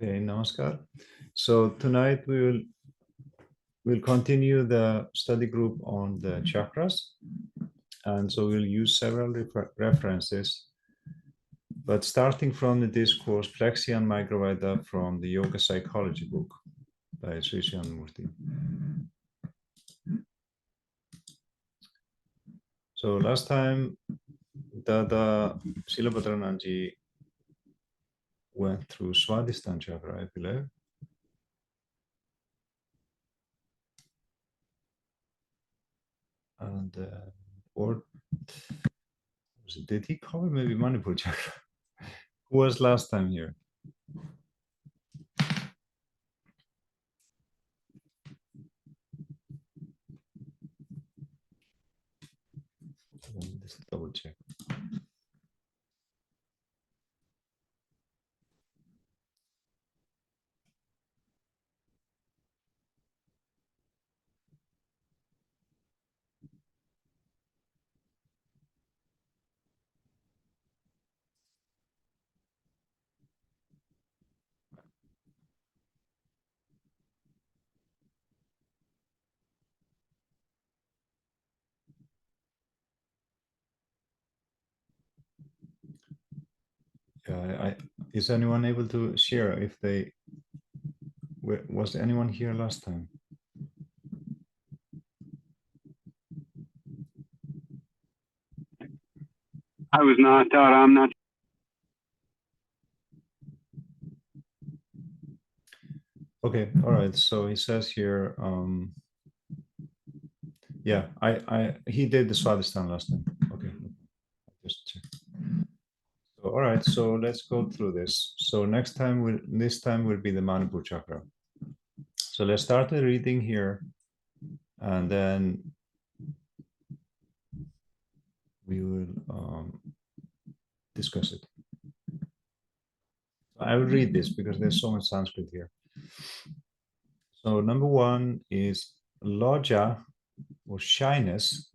Okay, namaskar. So tonight we'll continue the study group on the chakras, and so we'll use several references. But starting from the discourse Plexi and Microvita from the Yoga Psychology book by Shrii Shrii Anandamurti. So last time Dada Diiptimanananda went through Swadhisthana chakra, I believe. And or did he cover maybe Manipura Cakra? Who was last time here? Let me just double check. Yeah, is anyone able to share if they was anyone here last time? I was not, I'm not. Okay, all right. So he says here, yeah, he did the Swadhisthana last time. Okay, just check. So, all right, so let's go through this. So this time will be the Manipura Cakra. So let's start the reading here, and then we will discuss it. I will read this because there's so much Sanskrit here. So number one is loja or shyness,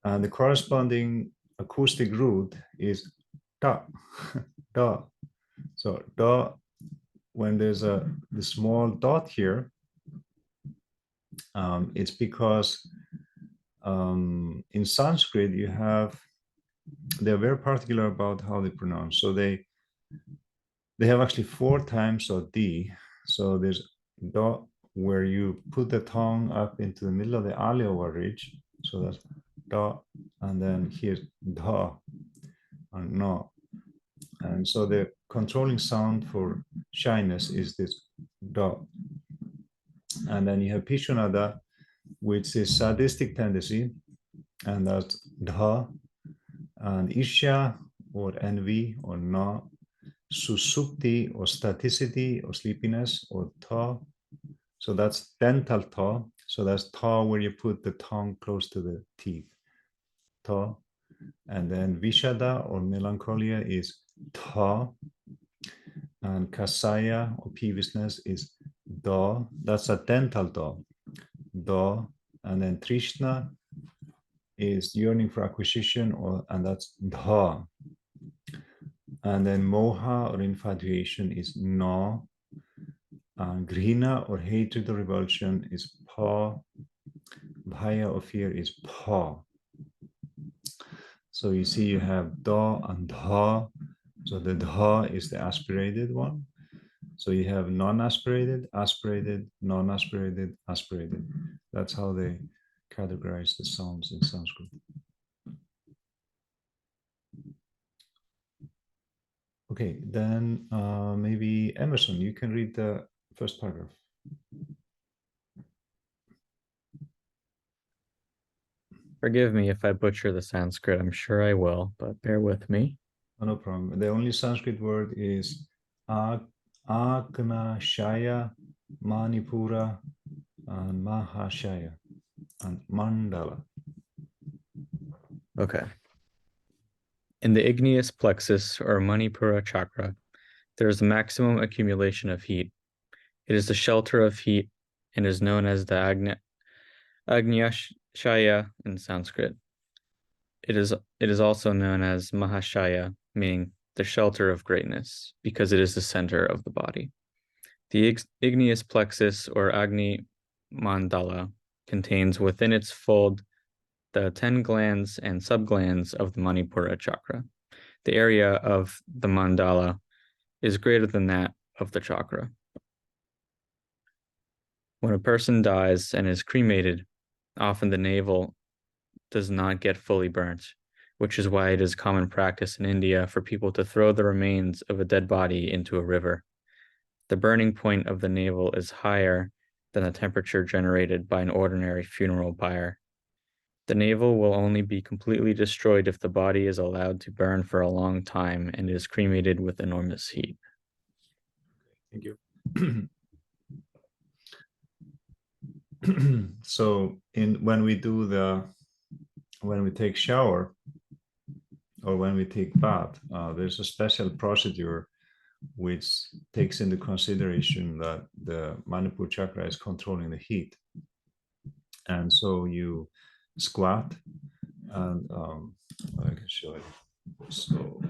and the corresponding acoustic root is da, da. So da, when there's the small dot here, it's because in Sanskrit they're very particular about how they pronounce. So they have actually 4 times of D. So there's da where you put the tongue up into the middle of the alveolar ridge. So that's da, and then here's da and no. And so the controlling sound for shyness is this da. And then you have Pishunada, which is sadistic tendency, and that's dha. And isha or envy or na, susupti or staticity or sleepiness or tha. So that's dental tha. So that's tha where you put the tongue close to the teeth. Tha. And then vishada or melancholia is tha. And kasaya or peevishness is da. That's a dental da. Da. And then trishna is yearning for acquisition, and that's dha. And then moha or infatuation is na. Grihina or hatred or revulsion is pa. Bhaya or fear is pa. So you see you have da and dha. So the dha is the aspirated one. So you have non-aspirated, aspirated, non-aspirated, aspirated. That's how they categorize the sounds in Sanskrit. Okay, then maybe Emerson, you can read the first paragraph. Forgive me if I butcher the Sanskrit. I'm sure I will, but bear with me. Oh, no problem. The only Sanskrit word is Agnashaya, Manipura, and Mahashaya, and Mandala. Okay. In the igneous plexus or Manipura Cakra, there is a maximum accumulation of heat. It is the shelter of heat and is known as the Agnyashaya in Sanskrit. It is also known as Mahashaya, meaning the shelter of greatness, because it is the center of the body. The igneous plexus or Agni mandala contains within its fold the 10 glands and subglands of the Manipura Cakra. The area of the mandala is greater than that of the chakra. When a person dies and is cremated, often the navel does not get fully burnt, which is why it is common practice in India for people to throw the remains of a dead body into a river. The burning point of the navel is higher than the temperature generated by an ordinary funeral pyre. The navel will only be completely destroyed if the body is allowed to burn for a long time and is cremated with enormous heat. Thank you. So when we take shower or when we take bath, there's a special procedure which takes into consideration that the Manipura Chakra is controlling the heat. And so you squat, and I can show you. So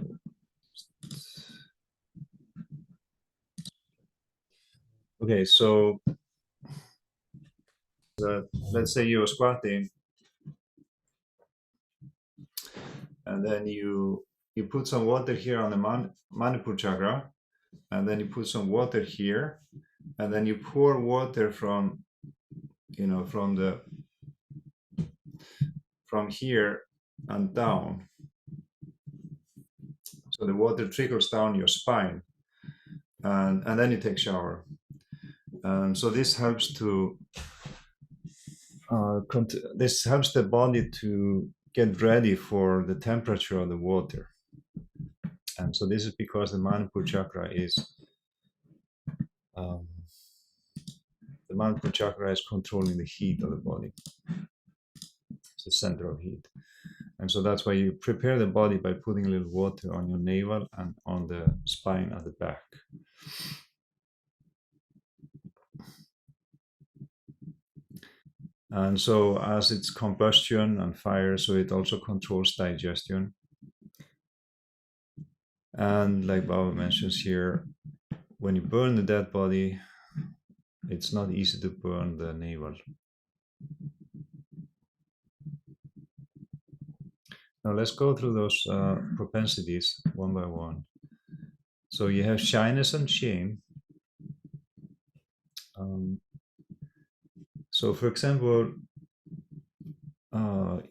okay, so let's say you're squatting, and then you put some water here on the Manipura Chakra, and then you put some water here, and then you pour water from here and down. So the water trickles down your spine, and then you take shower. And so this helps to this helps the body to get ready for the temperature of the water. And so this is because the Manipura Chakra is controlling the heat of the body. It's the center of heat. And so that's why you prepare the body by putting a little water on your navel and on the spine at the back. And so as it's combustion and fire, so it also controls digestion. And like Baba mentions here, when you burn the dead body, it's not easy to burn the navel. Now let's go through those propensities one by one. So you have shyness and shame. So for example,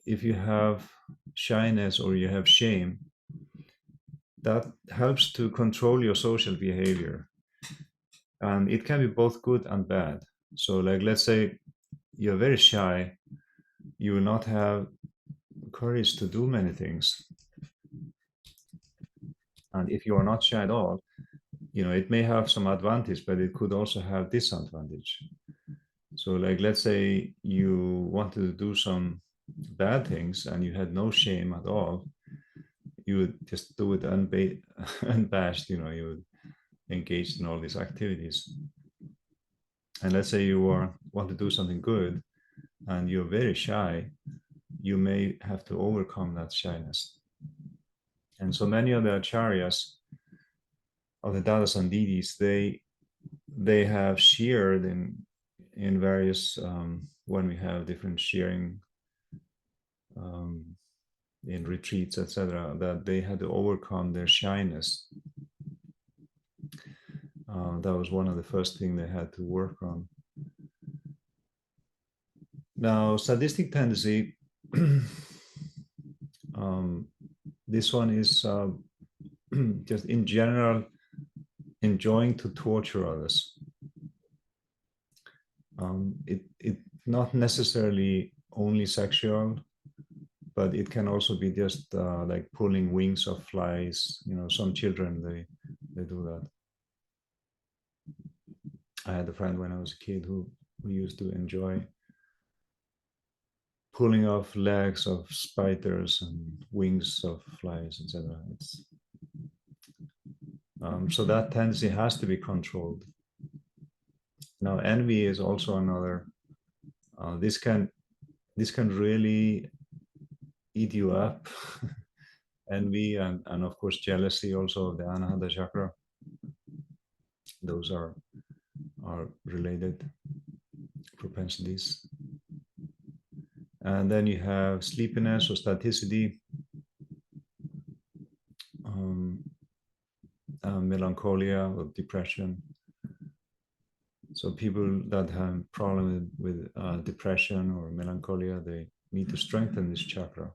if you have shyness or you have shame, that helps to control your social behavior. And it can be both good and bad. So like, let's say you're very shy, you will not have courage to do many things. And if you are not shy at all, it may have some advantage, but it could also have disadvantage. So like, let's say you wanted to do some bad things and you had no shame at all, you would just do it unabashed, you would engage in all these activities. And let's say you want to do something good and you're very shy, you may have to overcome that shyness. And so many of the acharyas of the Dadas and Didis, they have shared in various when we have different sharing in retreats, etc., that they had to overcome their shyness. That was one of the first things they had to work on. Now, sadistic tendency, this one is just in general enjoying to torture others. It not necessarily only sexual, but it can also be just like pulling wings of flies. Some children, they do that. I had a friend when I was a kid who used to enjoy pulling off legs of spiders and wings of flies, etc. So that tendency has to be controlled. Now, envy is also another. This can really eat you up. envy and of course jealousy also of the Anahata Cakra. Those are related propensities. And then you have sleepiness or staticity, melancholia or depression. So people that have problem with depression or melancholia, they need to strengthen this chakra.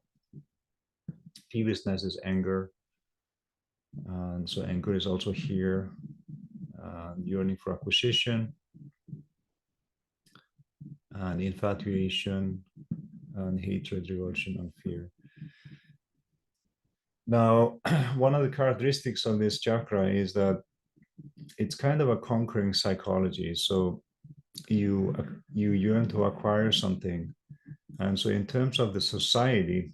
Peevishness is anger, and so anger is also here. Yearning for acquisition, and infatuation, and hatred, revulsion, and fear. Now, one of the characteristics of this chakra is that it's kind of a conquering psychology. So you yearn to acquire something, and so in terms of the society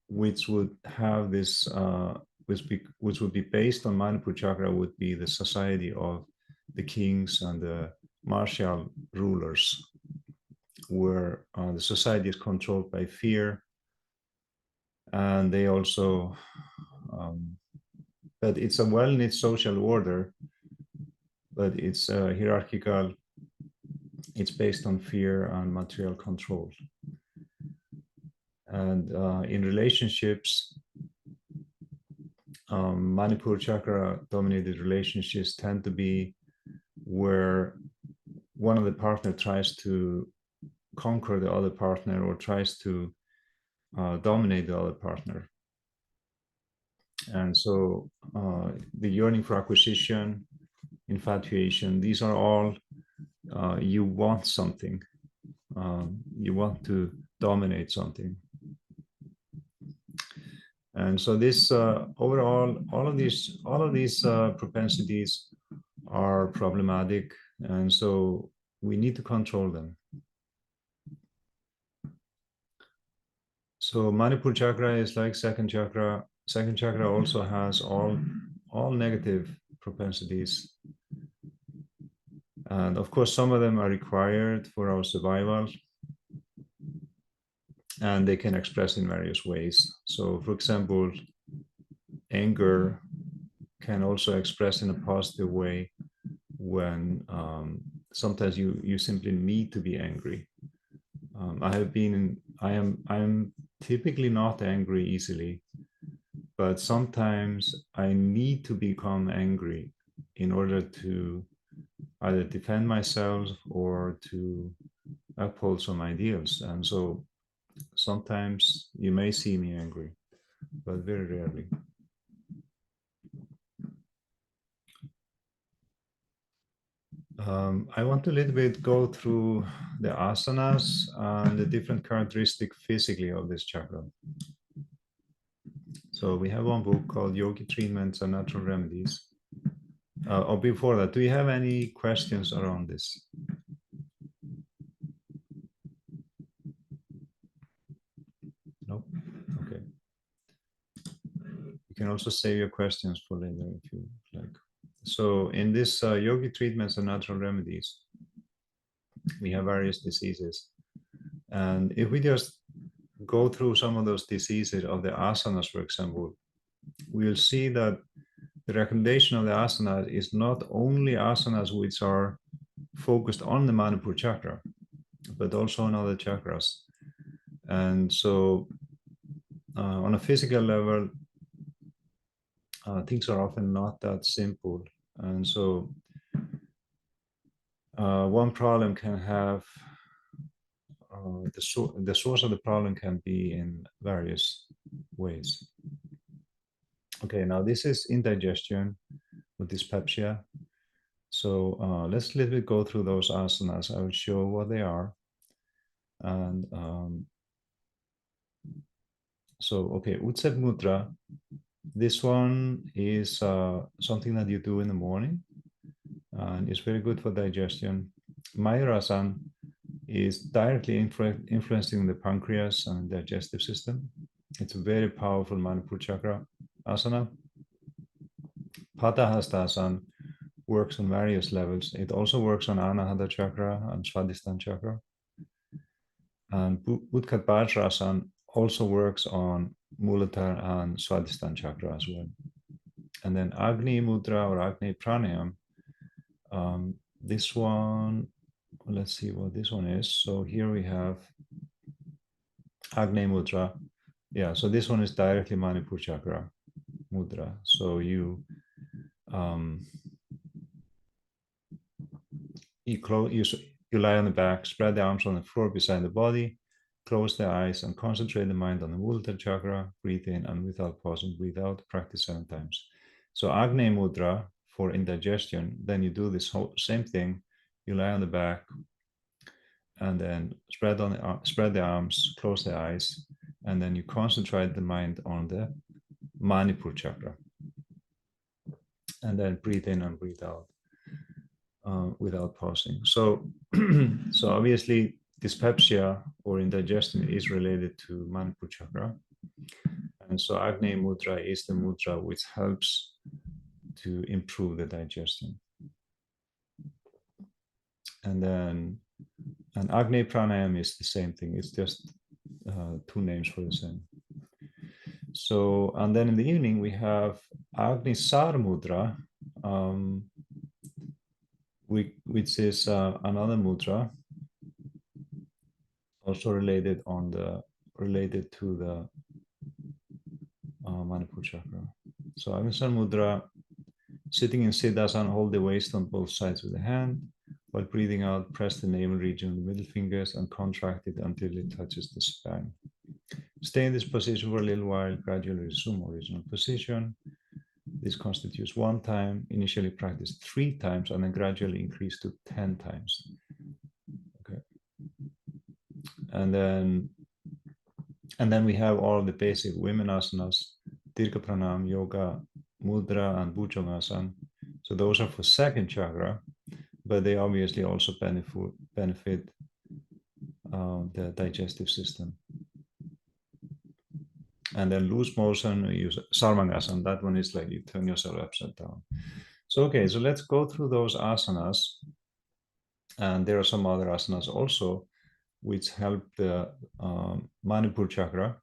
which would have this, which would be based on Manipura Cakra, would be the society of the kings and the martial rulers, where the society is controlled by fear, and they also, but it's a well-knit social order, but it's hierarchical. It's based on fear and material control. And in relationships, Manipura Cakra dominated relationships tend to be where one of the partner tries to conquer the other partner or tries to dominate the other partner. And so the yearning for acquisition, infatuation, these are all, you want something, you want to dominate something. And so this overall, all of these propensities are problematic, and so we need to control them. So Manipura Cakra is like second chakra. Second chakra also has all negative propensities, and of course some of them are required for our survival, and they can express in various ways. So for example, anger can also express in a positive way when sometimes you simply need to be angry. I am typically not angry easily, but sometimes I need to become angry in order to either defend myself or to uphold some ideals. And so sometimes you may see me angry, but very rarely. I want to a little bit go through the asanas and the different characteristics physically of this chakra. So we have one book called Yogi Treatments and Natural Remedies. Or before that, do you have any questions around this? Nope. Okay. You can also save your questions for later if you like. So in this Yogi Treatments and Natural Remedies, we have various diseases. And if we just go through some of those diseases of the asanas, for example, we'll see that the recommendation of the asanas is not only asanas which are focused on the Manipura Cakra, but also on other chakras. And so on a physical level, things are often not that simple. And so one problem can have, the source of the problem can be in various ways. Okay, now this is indigestion with dyspepsia. So let's a little bit go through those asanas. I will show what they are. And so, okay, Utset Mudra. This one is something that you do in the morning, and it's very good for digestion. Mayurasan is directly influencing the pancreas and digestive system. It's a very powerful Manipura Cakra asana. Padahastasana works on various levels. It also works on Anahata Cakra and Svadhisthana Chakra. And Utkat Vajrasan also works on Muladhara and Swadhisthana chakra as well. And then Agni Mudra or Agni Pranayam, this one, let's see what this one is. So here we have Agni Mudra. Yeah, so this one is directly Manipura Chakra Mudra. So you you lie on the back, spread the arms on the floor beside the body, close the eyes and concentrate the mind on the Muladhara chakra, breathe in and without pausing, breathe out, practice 7 times. So Agni Mudra for indigestion, then you do this whole same thing, you lie on the back and then spread the arms, close the eyes, and then you concentrate the mind on the Manipura chakra. And then breathe in and breathe out. Without pausing. So, so obviously dyspepsia or indigestion is related to Manipura chakra. And so Agni Mudra is the mudra which helps to improve the digestion. And then Agni Pranayam is the same thing. It's just 2 names for the same. So, and then in the evening we have Agni Sar Mudra, which is another mudra, also related to the Manipura chakra. So Agnisar Mudra, sitting in Siddhasana, hold the waist on both sides with the hand. While breathing out, press the navel region with the middle fingers and contract it until it touches the spine. Stay in this position for a little while, gradually resume original position. This constitutes 1 time, initially practice 3 times, and then gradually increase to 10 times. Okay. And then we have all of the basic women asanas, Dirgha Pranam, Yoga, Mudra, and Bhujangasana. So those are for 2nd chakra, but they obviously also benefit the digestive system. And then loose motion, you use Sarvangasana. That one is like you turn yourself upside down. So, okay, so let's go through those asanas. And there are some other asanas also which help the Manipura chakra.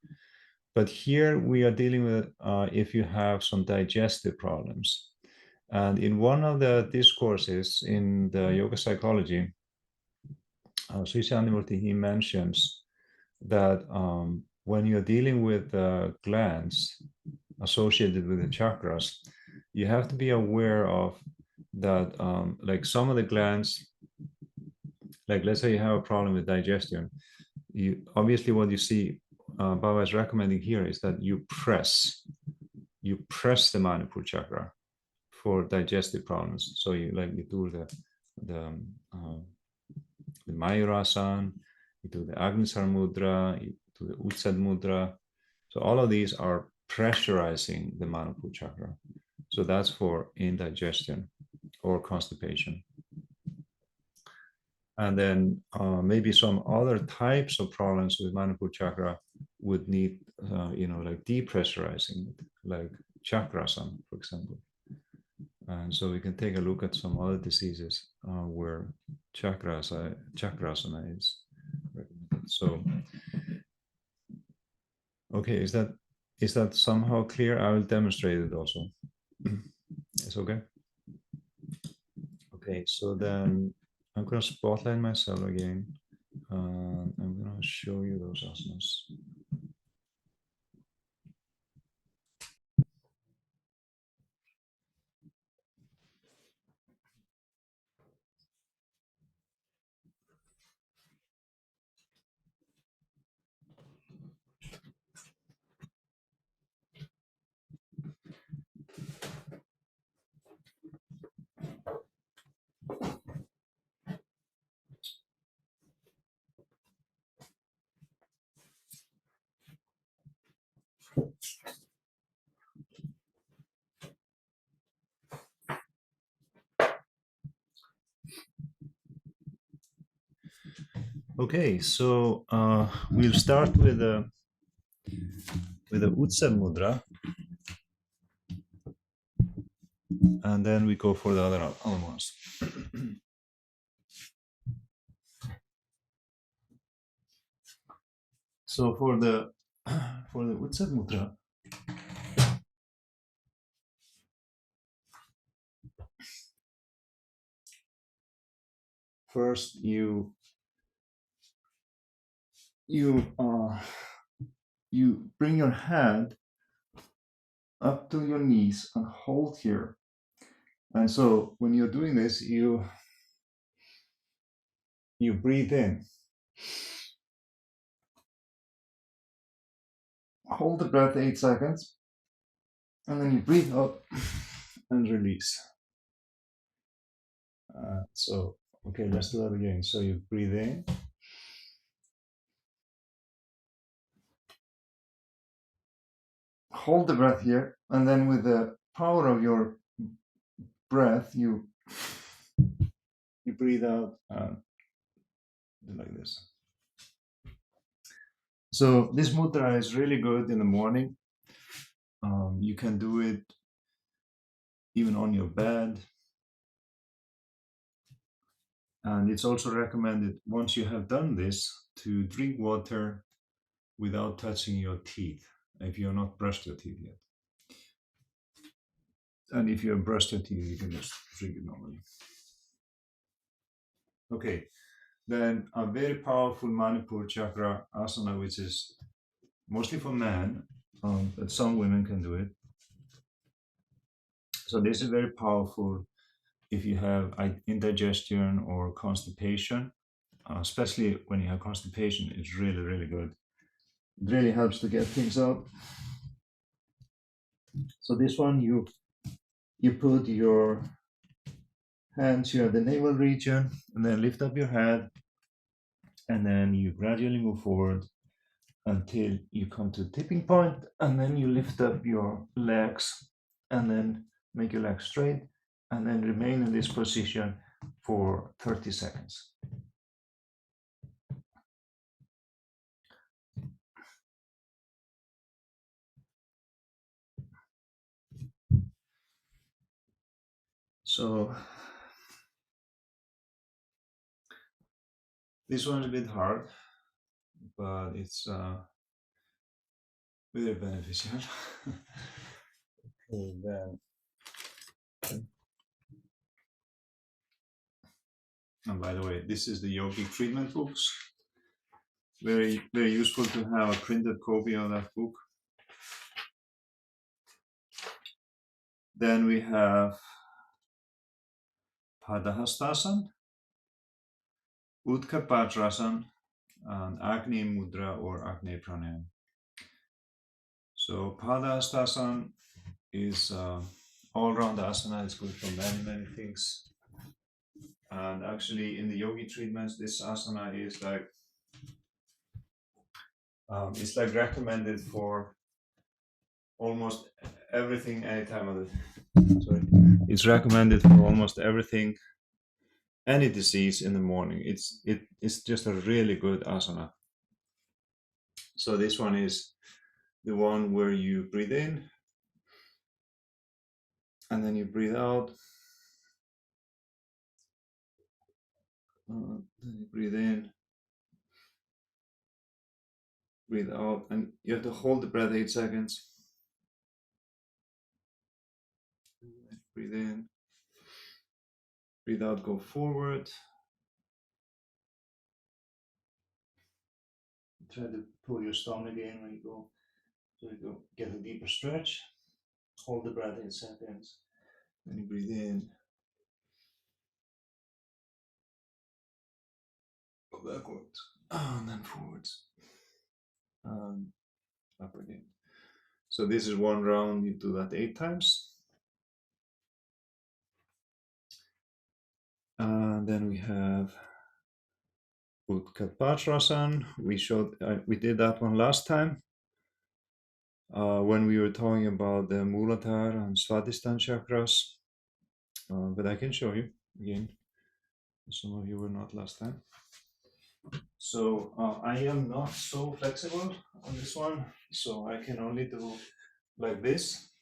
But here we are dealing with if you have some digestive problems. And in one of the discourses in the yoga psychology, Shrii Shrii Anandamurti, he mentions that when you're dealing with glands associated with the chakras, you have to be aware of that, like some of the glands, like let's say you have a problem with digestion, you obviously what you see Baba is recommending here is that you press the Manipura chakra for digestive problems. So you do the Mayurasana, you do the Agnisar Mudra, you do the Utsad Mudra. So all of these are pressurizing the Manipura chakra. So that's for indigestion or constipation. And then maybe some other types of problems with Manipura chakra would need, like depressurizing it, like Chakrasana, for example. And so we can take a look at some other diseases where Chakrasana is recommended. So, okay, is that somehow clear? I will demonstrate it also. It's okay. Okay, so then I'm going to spotlight myself again. I'm going to show you those asanas. Okay, so we'll start with the Utsar Mudra, and then we go for the other ones. So for the Utsak Mudra, first you bring your hand up to your knees and hold here. And so when you're doing this, you breathe in. Hold the breath 8 seconds, and then you breathe out and release. Okay, let's do that again. So you breathe in. Hold the breath here, and then with the power of your breath, you breathe out and do like this. So this mudra is really good in the morning. You can do it even on your bed. And it's also recommended, once you have done this, to drink water without touching your teeth, if you have not brushed your teeth yet. And if you have brushed your teeth, you can just drink it normally. Okay, then a very powerful Manipura Cakra asana, which is mostly for men, but some women can do it. So this is very powerful if you have indigestion or constipation, especially when you have constipation. It's really, really good. It really helps to get things out. So this one, you put your hands here at the navel region, and then lift up your head, and then you gradually move forward until you come to the tipping point, and then you lift up your legs, and then make your legs straight, and then remain in this position for 30 seconds. So this one's a bit hard, but it's very beneficial. Okay, then. And by the way, this is the yogic treatment books. Very, very useful to have a printed copy of that book. Then we have Padahastasana, Utka Patrasana, and Agni Mudra or Agni Pranayama. So Padahastasana is all-round asana. It's good for many, many things. And actually, in the yogi treatments, this asana is like it's like recommended for almost everything, any time of the. Sorry, it's recommended for almost everything, any disease in the morning. It's just a really good asana. So this one is the one where you breathe in, and then you breathe out. Then you breathe in, breathe out, and you have to hold the breath 8 seconds. Breathe in, breathe out, go forward. Try to pull your stomach in when you go, so you go get a deeper stretch. Hold the breath 8 seconds. Then you breathe in, go backwards, and then forwards, and up again. So this is one round. You do that 8 times. And then we have Utkapatrasana. We did that one last time when we were talking about the Muladhara and Svadhisthana chakras. But I can show you again. Some of you were not last time. So I am not so flexible on this one, so I can only do like this.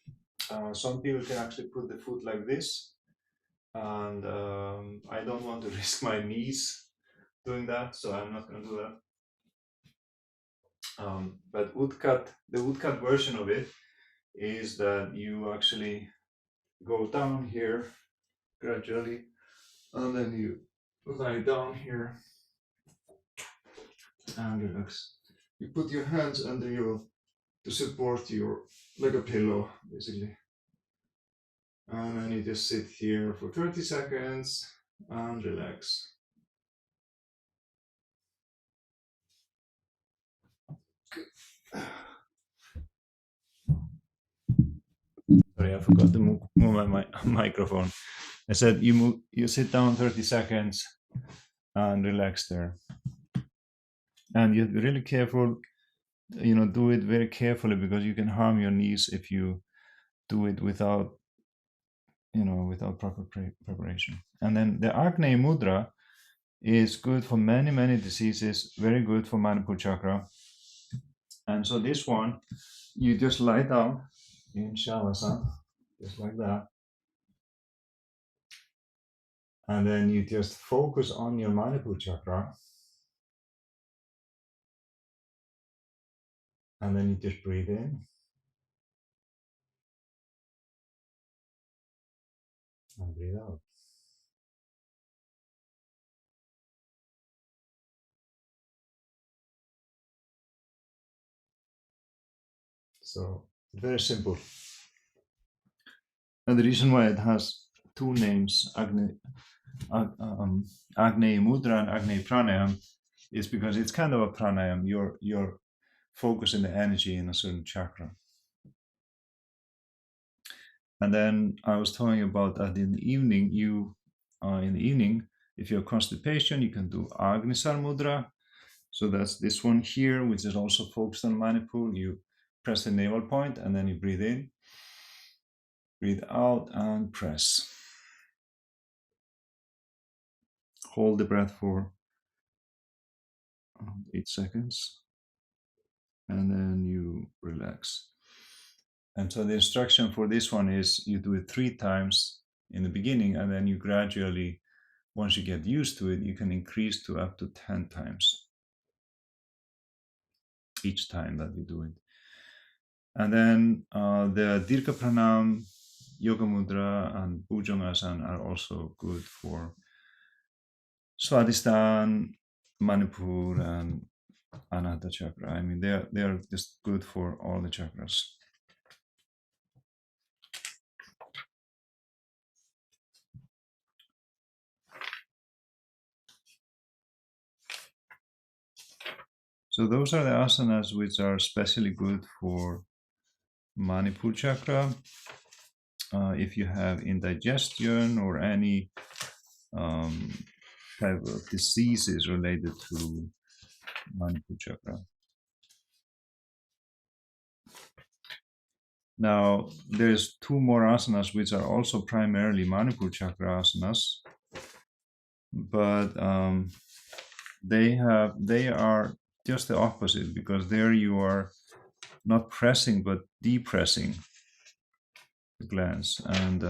Some people can actually put the foot like this, and I don't want to risk my knees doing that, so I'm not going to do that. But the woodcut version of it is that you actually go down here gradually, and then you lie down here and relax. You put your hands under you to support your, like a pillow, basically. And then you just sit here for 30 seconds and relax. Sorry, I forgot to move my microphone. I said you sit down 30 seconds and relax there. And you have to be really careful, do it very carefully, because you can harm your knees if you do it without proper preparation. And then the Agni Mudra is good for many, many diseases, very good for Manipura Cakra. And so this one, you just lie down in Shavasana, just like that. And then you just focus on your Manipura Chakra. And then you just breathe in. And breathe out. So very simple. And the reason why it has two names, Agni Mudra and Agni Pranayam, is because it's kind of a pranayam. You're focusing the energy in a certain chakra. And then I was telling you about that in the evening. If you have constipation, you can do Agnisar Mudra. So that's this one here, which is also focused on Manipur. You press the navel point and then you breathe in, breathe out, and press. Hold the breath for 8 seconds, and then you relax. And so the instruction for this one is you do it 3 times in the beginning, and then you gradually, once you get used to it, you can increase to up to 10 times each time that you do it. And then the Dirgha Pranam, Yoga Mudra, and Bhujangasana are also good for Swadhisthana, Manipur, and Anahata Cakra. I mean, they are just good for all the chakras. So those are the asanas which are especially good for Manipur Chakra. If you have indigestion or any type of diseases related to Manipur Chakra. Now, there's 2 more asanas which are also primarily Manipur Chakra asanas, but they are just the opposite, because there you are not pressing but depressing the glands, and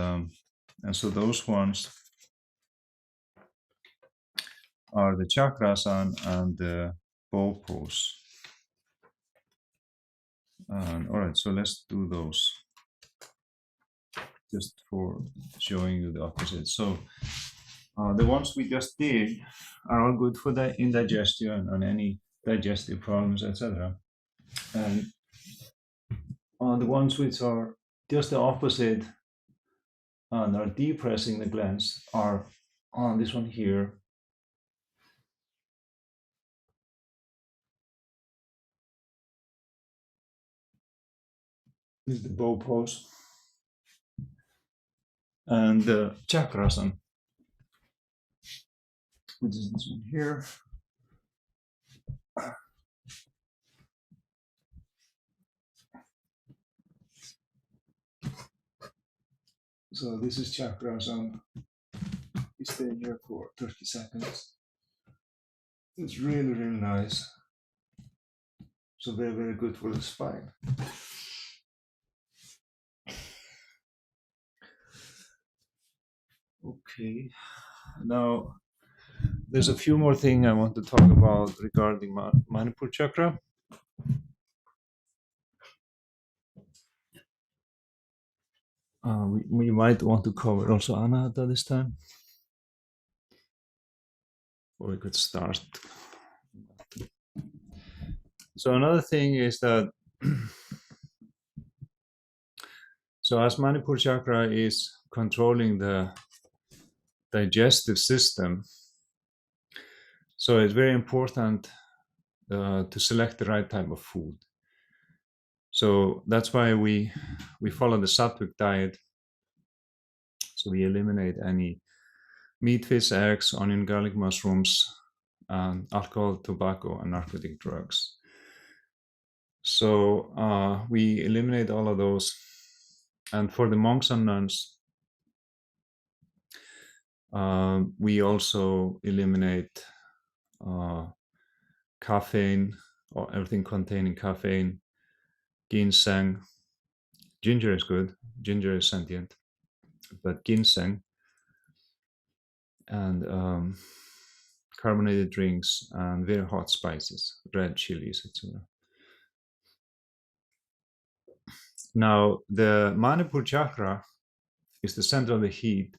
so those ones are the Chakras and the bow pose. All right, so let's do those just for showing you the opposite. So the ones we just did are all good for the indigestion and any digestive problems, etc. And the ones which are just the opposite and are depressing the glands are on this one here. This is the bow pose. And the Chakrasana, which is this one here. So this is Chakrasana. You stay here for 30 seconds. It's really, really nice. So very, very good for the spine. Okay, now there's a few more things I want to talk about regarding Manipur Chakra. We might want to cover also Anahata this time, or we could start. So another thing is that, so as Manipura Chakra is controlling the digestive system, so it's very important to select the right type of food. So that's why we follow the sattvic diet. So we eliminate any meat, fish, eggs, onion, garlic, mushrooms, alcohol, tobacco, and narcotic drugs. So we eliminate all of those. And for the monks and nuns, we also eliminate caffeine, or everything containing caffeine, ginseng. Ginger is good. Ginger is sentient. But ginseng and carbonated drinks and very hot spices, red chilies, etc. Now, the Manipura Chakra is the center of the heat,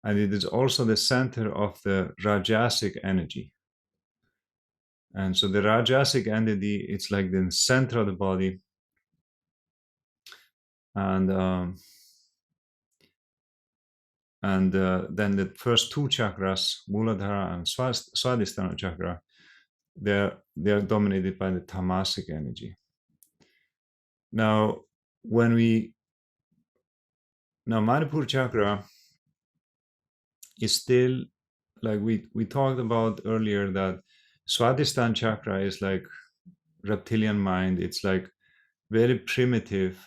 and it is also the center of the Rajasic energy. And so the Rajasic energy, it's like the center of the body. And then the first two chakras, Muladhara and Swadhisthana Chakra, they're dominated by the Tamasic energy. Now, Manipura Chakra is still, like we talked about earlier, that Swadhisthana Chakra is like reptilian mind. It's like very primitive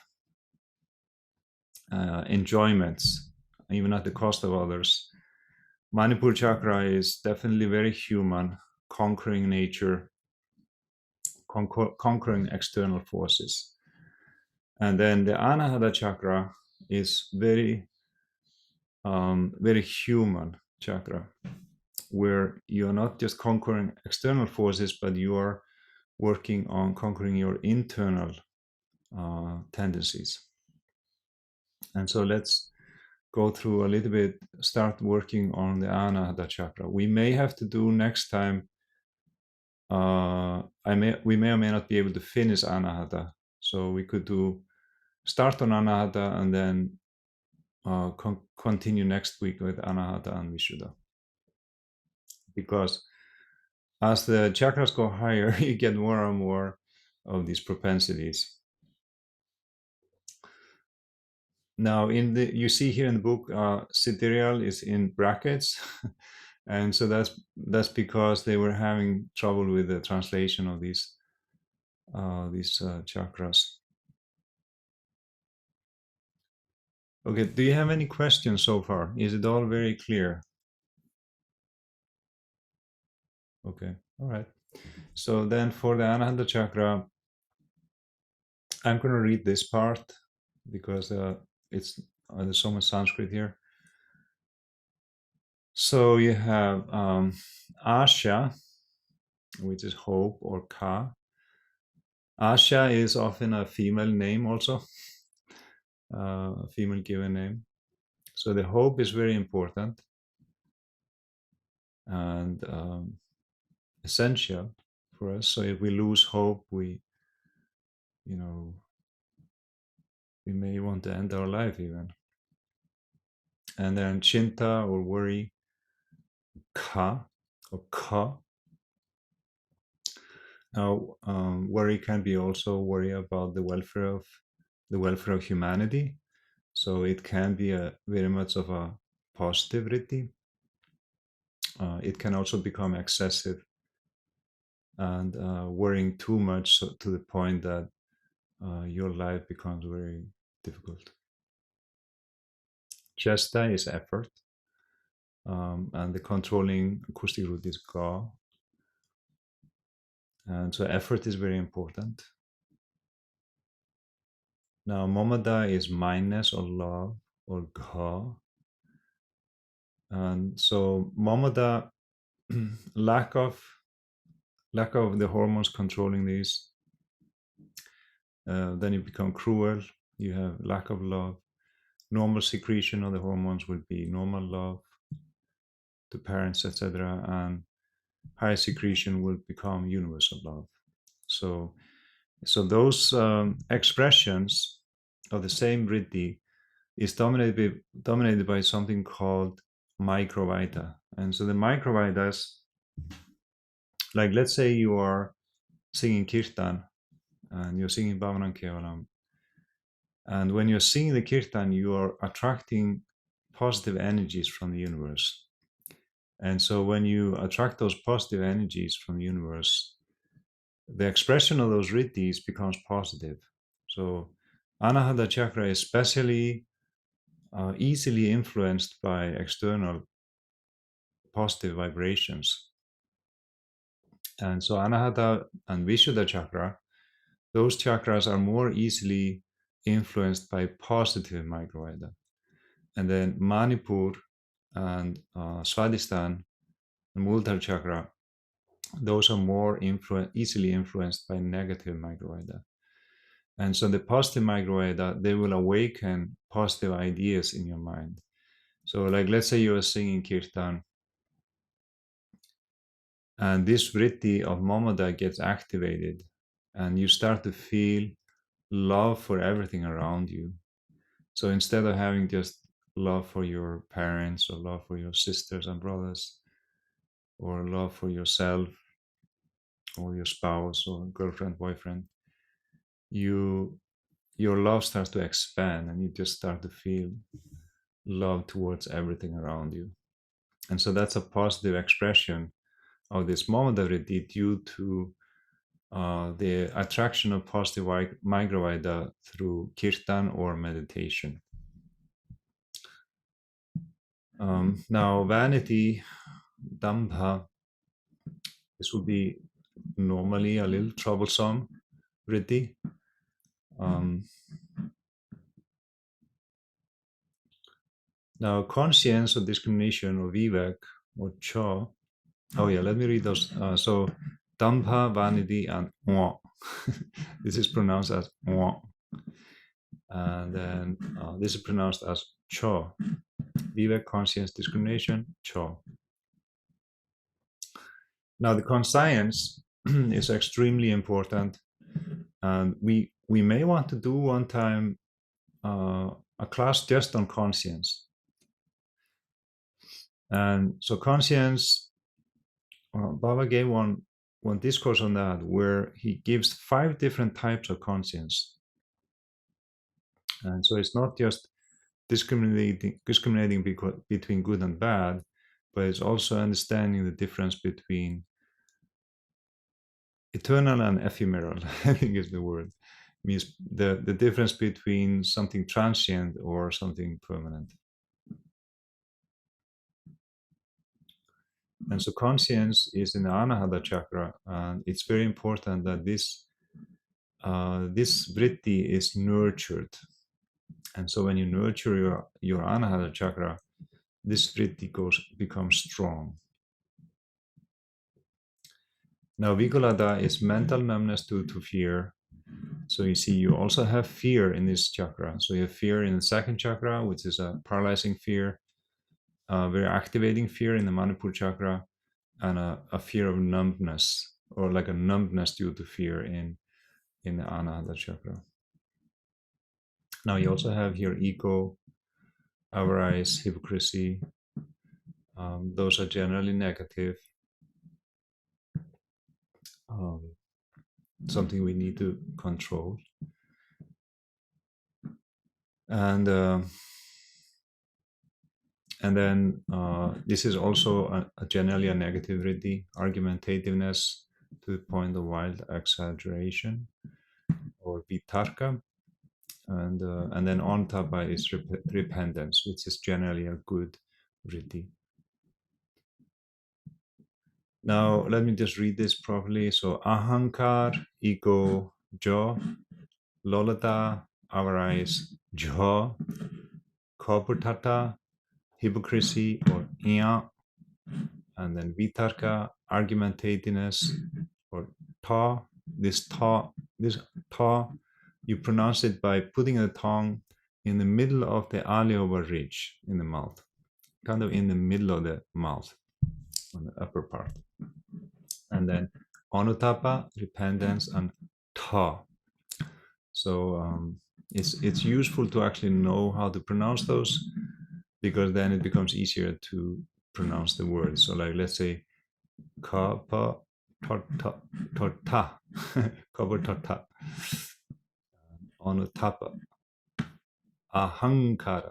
enjoyments, even at the cost of others. Manipura Chakra is definitely very human, conquering nature, conquering external forces. And then the Anahata Chakra is very human chakra, where you're not just conquering external forces, but you are working on conquering your internal tendencies. And so let's go through a little bit, start working on the Anahata Chakra. We may have to do next time, we may or may not be able to finish Anahata. So we could start on Anahata and then continue next week with Anahata and Vishuddha. Because as the chakras go higher, you get more and more of these propensities. Now, you see here in the book, siddhariyal is in brackets, and so that's because they were having trouble with the translation of these chakras. Okay, do you have any questions so far? Is it all very clear? Okay, all right. So then for the Anahata Chakra, I'm going to read this part because there's so much Sanskrit here. So you have Asha, which is hope, or Ka. Asha is often a female name also, a female given name. So the hope is very important and essential for us. So if we lose hope, we may want to end our life even. And then Chinta, or worry, Ka, or Ka. Now, worry can be also worry about the welfare of humanity. So it can be very much of a positive vritti. It can also become excessive and worrying too much, so to the point that your life becomes very difficult. Chesta is effort, and the controlling acoustic root is Ga. And so effort is very important. Now, Momada is mindness or love, or Gha. And so Momada, lack of the hormones controlling these, Then you become cruel. You have lack of love. Normal secretion of the hormones will be normal love to parents, etc. And high secretion will become universal love. So those expressions of the same vritti is dominated by something called microvita. And so the microvitas, like let's say you are singing kirtan and you're singing Bhavanam Kevalam. And when you're singing the kirtan, you are attracting positive energies from the universe. And so when you attract those positive energies from the universe, the expression of those vrittis becomes positive. So Anahata Cakra is especially easily influenced by external positive vibrations. And so Anahata and Vishuddha Cakra, those chakras are more easily influenced by positive microvita. And then Manipur and Swadhisthana and Muladhara Chakra, those are more easily influenced by negative microvita. And so the positive microvita, they will awaken positive ideas in your mind. So like let's say you are singing kirtan and this vritti of mamada gets activated and you start to feel love for everything around you. So instead of having just love for your parents or love for your sisters and brothers or love for yourself or your spouse or girlfriend, boyfriend, your love starts to expand and you just start to feel love towards everything around you. And so that's a positive expression of this mamada vritti due to the attraction of positive microvita through kirtan or meditation. Now, vanity, dambha, this would be normally a little troublesome vritti. Now, conscience or discrimination or vivek or cha. Oh yeah, let me read those. So, dambha, vanity, and wa. This is pronounced as wa. And then this is pronounced as cha. Vivek, conscience, discrimination, cha. Now, the conscience is extremely important, and we may want to do one time a class just on conscience. And so, conscience, Baba gave one discourse on that, where he gives 5 different types of conscience. And so, it's not just discriminating between good and bad, but it's also understanding the difference between eternal and ephemeral. I think is the word. It means the difference between something transient or something permanent. And so conscience is in the Anahata Cakra, and it's very important that this vritti is nurtured. And so when you nurture your Anahata Cakra, this vritti becomes strong. Now, Vikalada is mental numbness due to fear. So you see, you also have fear in this chakra. So you have fear in the second chakra, which is a paralyzing fear, very activating fear in the Manipura Cakra, and a fear of numbness, or like a numbness due to fear in the Anahata Cakra. Now you also have here ego, avarice, hypocrisy. Those are generally negative. Something we need to control. And then this is also generally a negative vritti, argumentativeness to the point of wild exaggeration, or vitarka. And then antapa is repentance, which is generally a good vritti. Now, let me just read this properly. So, ahankar, ego, jo, lolata, avarice, jo, koputata, hypocrisy, or iya, and then vitarka, argumentativeness, or ta. This ta you pronounce it by putting the tongue in the middle of the alveolar ridge in the mouth, kind of in the middle of the mouth, on the upper part. And then Anutapa, repentance, and Ta. So it's useful to actually know how to pronounce those, because then it becomes easier to pronounce the words. So like, let's say ka pa torta torta cover torta Anutapa ahankara.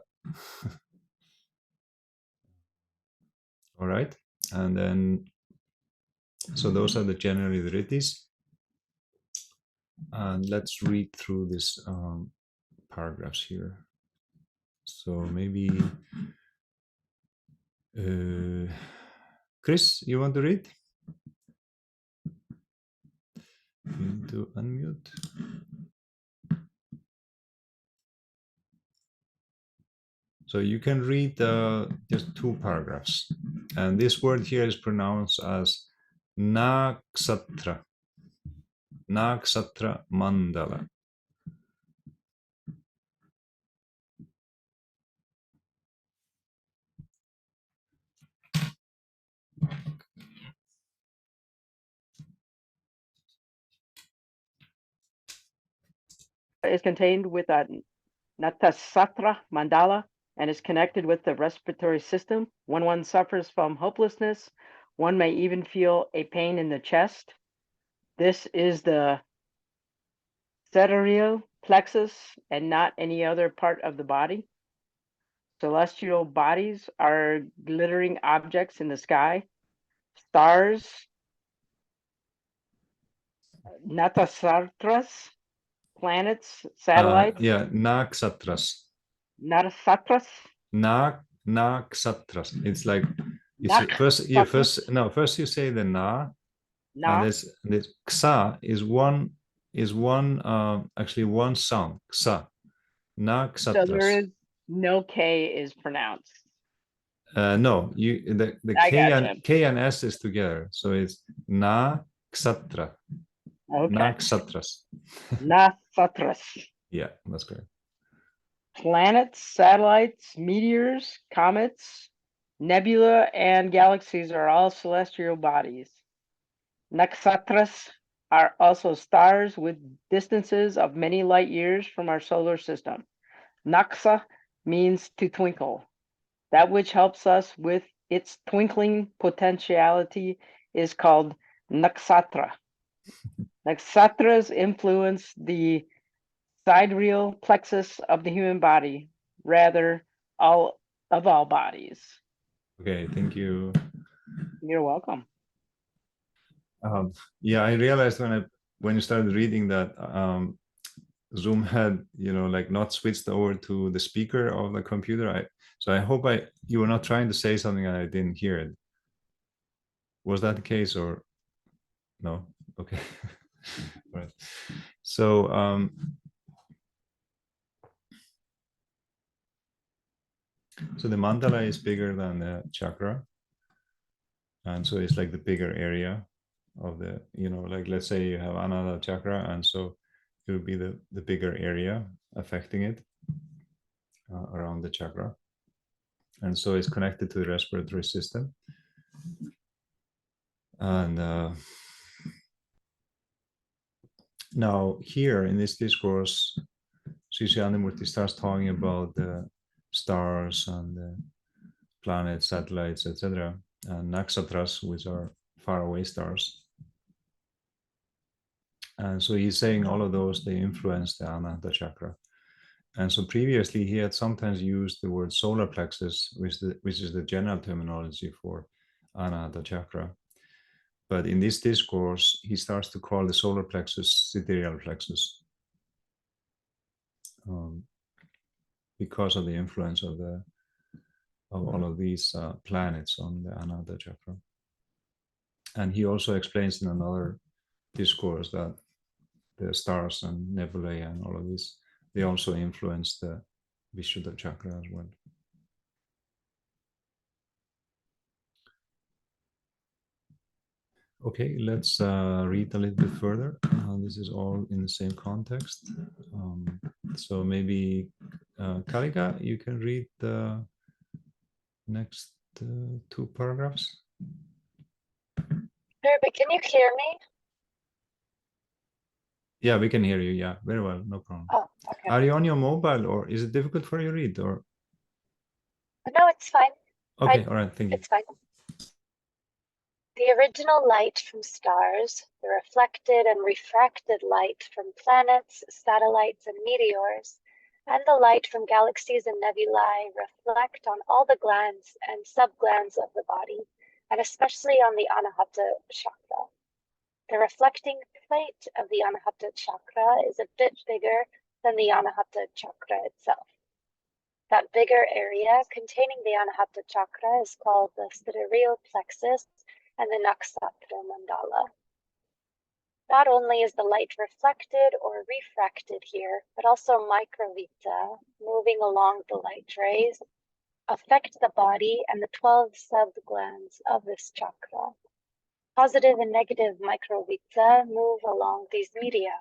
All right, and then so those are the generally the Vrttis. And let's read through this paragraphs here. So maybe Chris, you want to read? You need to unmute. So you can read just 2 paragraphs. And this word here is pronounced as Naksatra. Naksatra Mandala. Is contained with a Natasatra mandala and is connected with the respiratory system. When one suffers from hopelessness, one may even feel a pain in the chest. This is the cerebral plexus and not any other part of the body. Celestial bodies are glittering objects in the sky. Stars, natasatras, planets, satellites. Yeah, Naksatras. Natasatras. Naksatras. It's like first you say the na, and this ksa is one actually one sound, ksa. Naksatras. So there is no K is pronounced. No, the K and S is together, so it's Naksatra. Okay. Naksatras. Naksatras. Yeah, that's correct. Planets, satellites, meteors, comets, nebula, and galaxies are all celestial bodies. Naksatras are also stars with distances of many light years from our solar system. Naksa means to twinkle. That which helps us with its twinkling potentiality is called Naksatra. Naksatras influence the sidereal plexus of the human body, rather all bodies. Okay, thank you. You're welcome. Yeah, I realized when you started reading that Zoom had like not switched over to the speaker of the computer. So I hope you were not trying to say something and I didn't hear it. Was that the case or no? Okay. Right. So so the mandala is bigger than the chakra, and so it's like the bigger area of the like let's say you have Anahata Cakra, and so it will be the bigger area affecting it around the chakra, and so it's connected to the respiratory system. And now here in this discourse, Shrii Shrii Anandamurti starts talking about the stars and the planets, satellites, etc., and nakshatras, which are faraway stars. And so he's saying all of those, they influence the Anahata Cakra. And so previously he had sometimes used the word solar plexus, which is the general terminology for Anahata Cakra. But in this discourse, he starts to call the solar plexus sidereal plexus because of the influence of all of these planets on the Anahata Cakra. And he also explains in another discourse that the stars and nebulae and all of these, they also influence the Vishuddha Cakra as well. Okay, let's read a little bit further. This is all in the same context. So maybe Kalika, you can read the next two paragraphs. Sure, but can you hear me? Yeah, we can hear you. Yeah, very well. No problem. Oh, okay. Are you on your mobile or is it difficult for you to read or? No, it's fine. Okay, all right. Thank you. It's fine. The original light from stars, the reflected and refracted light from planets, satellites, and meteors, and the light from galaxies and nebulae reflect on all the glands and subglands of the body, and especially on the Anahata Cakra. The reflecting plate of the Anahata Cakra is a bit bigger than the Anahata Cakra itself. That bigger area containing the Anahata Cakra is called the sidereal plexus and the nakshatra mandala. Not only is the light reflected or refracted here, but also microvita, moving along the light rays, affect the body and the 12 subglands of this chakra. Positive and negative microvita move along these media.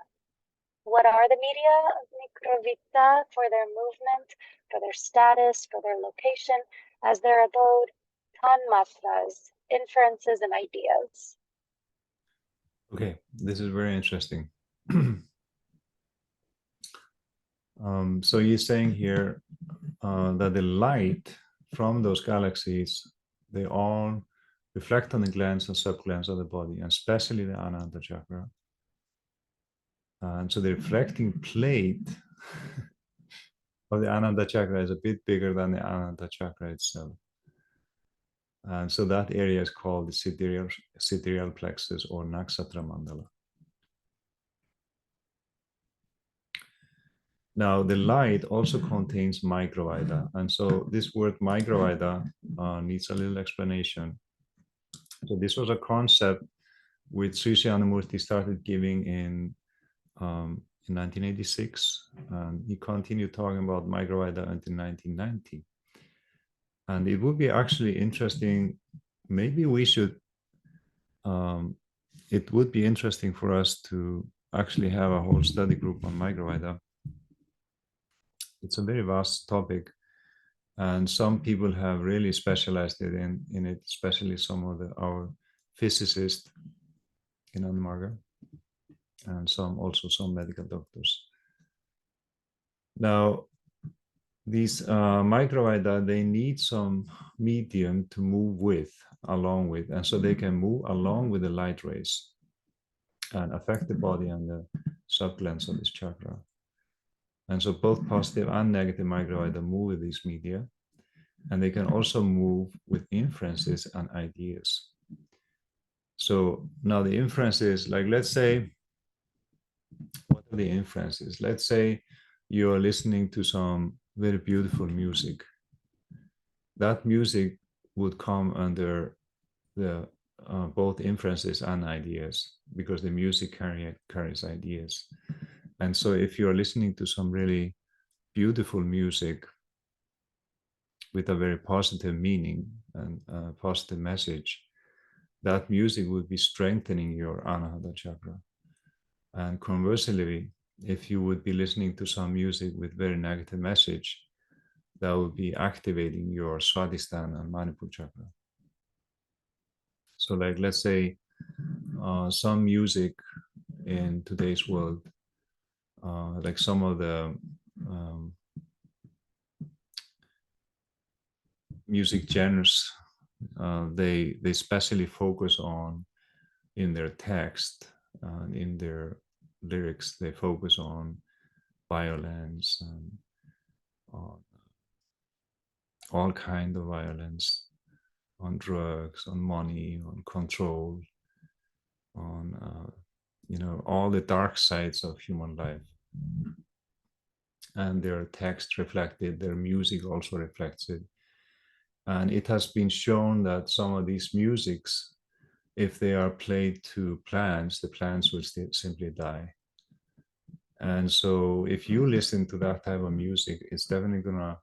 What are the media of microvita? For their movement, for their status, for their location, as their abode, tanmatras, inferences and ideas. Okay, this is very interesting. So you're saying here that the light from those galaxies, they all reflect on the glands and subglands of the body, and especially the Anahata Cakra. And so the reflecting plate of the Anahata Cakra is a bit bigger than the Anahata Cakra itself. And so that area is called the sidereal plexus or nakshatra mandala. Now, the light also contains microvita. And so this word microvita needs a little explanation. So this was a concept which Shrii Shrii Anandamurti started giving in 1986. And he continued talking about microvita until 1990. And it would be actually interesting, maybe we should, it would be interesting for us to actually have a whole study group on microvita. It's a very vast topic, and some people have really specialized in it, especially some of our physicists in Anmarga, and some medical doctors. Now, these microvita, they need some medium to move along with, and so they can move along with the light rays and affect the body and the subglands of this chakra. And so both positive and negative microvita move with these media, and they can also move with inferences and ideas. So now the inferences, like let's say, what are the inferences? Let's say you're listening to some very beautiful music. That music would come under the both inferences and ideas, because the music carries ideas. And so if you're listening to some really beautiful music with a very positive meaning and a positive message, that music would be strengthening your Anahata Cakra. And conversely, if you would be listening to some music with very negative message, that would be activating your Swadhisthana and Manipura Cakra. So like, let's say some music in today's world, like some of the music genres, they especially focus on, in their text, in their lyrics, they focus on violence and on all kinds of violence, on drugs, on money, on control, on all the dark sides of human life. And their text reflected, their music also reflects it. And it has been shown that some of these musics, if they are played to plants, the plants will simply die. And so if you listen to that type of music, it's definitely gonna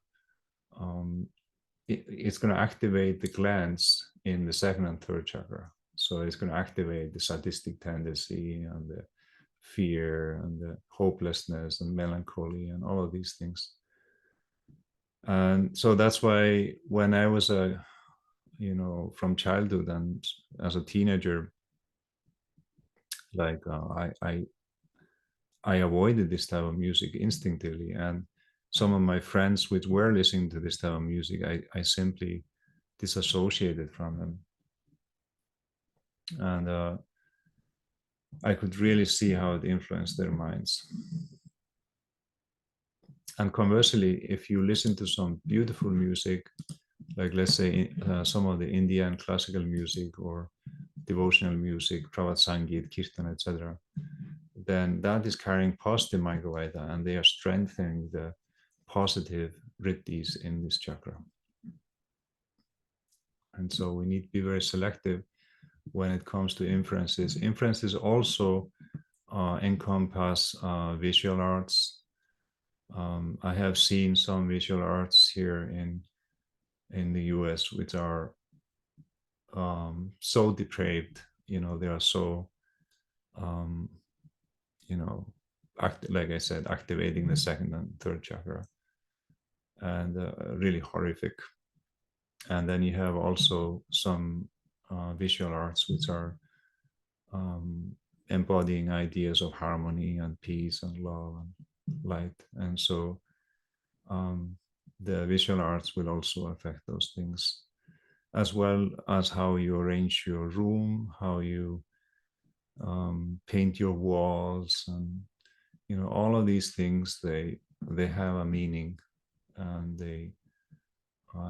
it's gonna activate the glands in the second and third chakra. So it's going to activate the sadistic tendency and the fear and the hopelessness and melancholy and all of these things. And so that's why when I was from childhood and as a teenager, like I avoided this type of music instinctively. And some of my friends which were listening to this type of music, I simply disassociated from them. And I could really see how it influenced their minds. And conversely, if you listen to some beautiful music, like let's say some of the Indian classical music or devotional music, Pravat Sangeet, Kirtan, etc., then that is carrying positive Microvita, and they are strengthening the positive Vrttis in this chakra. And so we need to be very selective when it comes to inferences. Inferences also encompass visual arts. I have seen some visual arts here in the US which are so depraved, they are so like I said, activating the second and third chakra, and really horrific. And then you have also some visual arts which are embodying ideas of harmony and peace and love and light. And so the visual arts will also affect those things, as well as how you arrange your room, how you paint your walls, and all of these things, they have a meaning, and they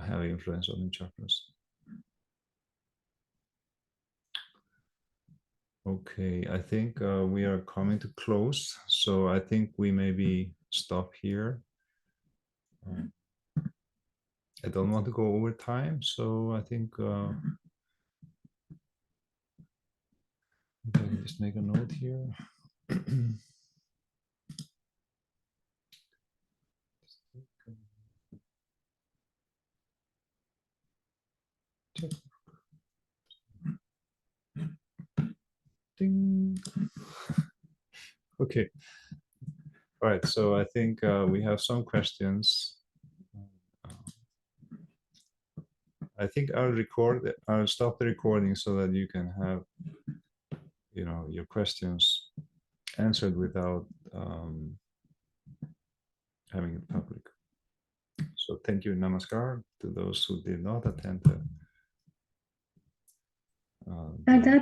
have influence on the chakras. Okay, I think we are coming to close, so I think we maybe stop here. I don't want to go over time, so I think okay, just make a note here. Ding. Okay. All right, so I think we have some questions. I think I'll stop the recording so that you can have, your questions answered without having it public. So thank you, namaskar, to those who did not attend the Dada.